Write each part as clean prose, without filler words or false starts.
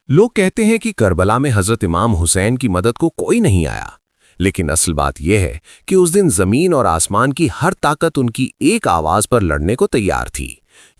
लोग कहते हैं कि करबला में हजरत इमाम हुसैन की मदद को कोई नहीं आया, लेकिन असल बात यह है कि उस दिन जमीन और आसमान की हर ताकत उनकी एक आवाज पर लड़ने को तैयार थी।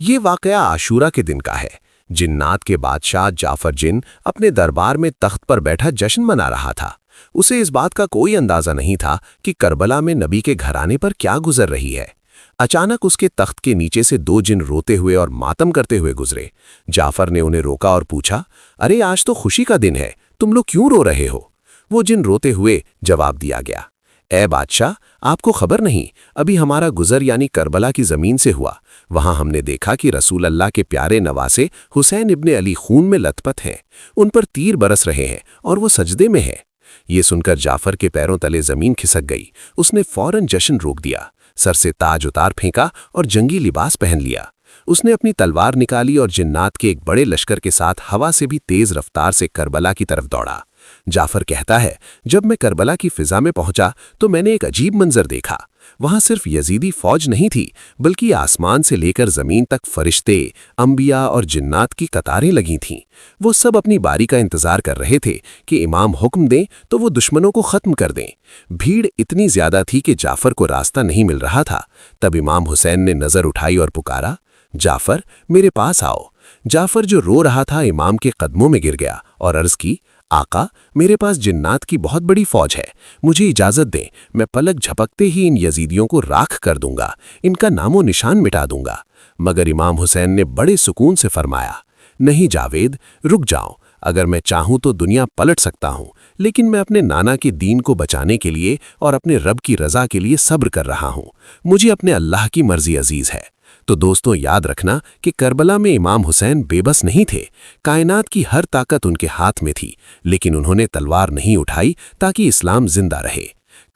ये वाकया आशूरा के दिन का है। जिन्नात के बादशाह जाफर जिन अपने दरबार में तख्त पर बैठा जश्न मना रहा था। उसे इस बात का कोई अंदाजा नहीं था कि करबला में नबी के घराने पर क्या गुजर रही है। अचानक उसके तख्त के नीचे से दो जिन रोते हुए और मातम करते हुए गुजरे। जाफर ने उन्हें रोका और पूछा, अरे आज तो खुशी का दिन है, तुम लोग क्यों रो रहे हो? वो जिन रोते हुए जवाब दिया गया, ए बादशाह, आपको खबर नहीं, अभी हमारा गुजर यानी करबला की जमीन से हुआ। वहां हमने देखा कि रसूल अल्लाह के प्यारे नवासे हुसैन इब्ने अली खून में लथपथ हैं। उन पर तीर बरस रहे हैं और वो सजदे में है। ये सुनकर जाफर के पैरों तले जमीन खिसक गई। उसने फौरन जश्न रोक दिया, सर से ताज उतार फेंका और जंगी लिबास पहन लिया। उसने अपनी तलवार निकाली और जिन्नात के एक बड़े लश्कर के साथ हवा से भी तेज रफ्तार से करबला की तरफ दौड़ा। जाफर कहता है, जब मैं करबला की फिजा में पहुंचा तो मैंने एक अजीब मंजर देखा। वहां सिर्फ यजीदी फौज नहीं थी, बल्कि आसमान से लेकर जमीन तक फरिश्ते, अंबिया और जिन्नात की कतारें लगी थीं। वो सब अपनी बारी का इंतजार कर रहे थे कि इमाम हुक्म दें तो वो दुश्मनों को खत्म कर दें। भीड़ इतनी ज्यादा थी कि जाफर को रास्ता नहीं मिल रहा था। तब इमाम हुसैन ने नजर उठाई और पुकारा, जाफर, मेरे पास आओ। जाफर जो रो रहा था इमाम के कदमों में गिर गया और अर्ज की, आका, मेरे पास जिन्नात की बहुत बड़ी फौज है, मुझे इजाजत दें, मैं पलक झपकते ही इन यजीदियों को राख कर दूंगा, इनका नामो निशान मिटा दूंगा। मगर इमाम हुसैन ने बड़े सुकून से फरमाया, नहीं जावेद, रुक जाओ। अगर मैं चाहूं तो दुनिया पलट सकता हूं, लेकिन मैं अपने नाना के दीन को बचाने के लिए और अपने रब की रजा के लिए सब्र कर रहा हूं। मुझे अपने अल्लाह की मर्जी अजीज है। तो दोस्तों, याद रखना कि करबला में इमाम हुसैन बेबस नहीं थे। कायनात की हर ताकत उनके हाथ में थी, लेकिन उन्होंने तलवार नहीं उठाई ताकि इस्लाम जिंदा रहे।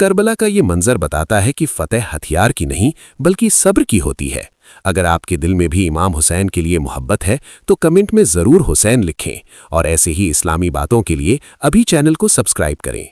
करबला का ये मंजर बताता है कि फतेह हथियार की नहीं बल्कि सब्र की होती है। अगर आपके दिल में भी इमाम हुसैन के लिए मोहब्बत है तो कमेंट में ज़रूर हुसैन लिखें, और ऐसे ही इस्लामी बातों के लिए अभी चैनल को सब्सक्राइब करें।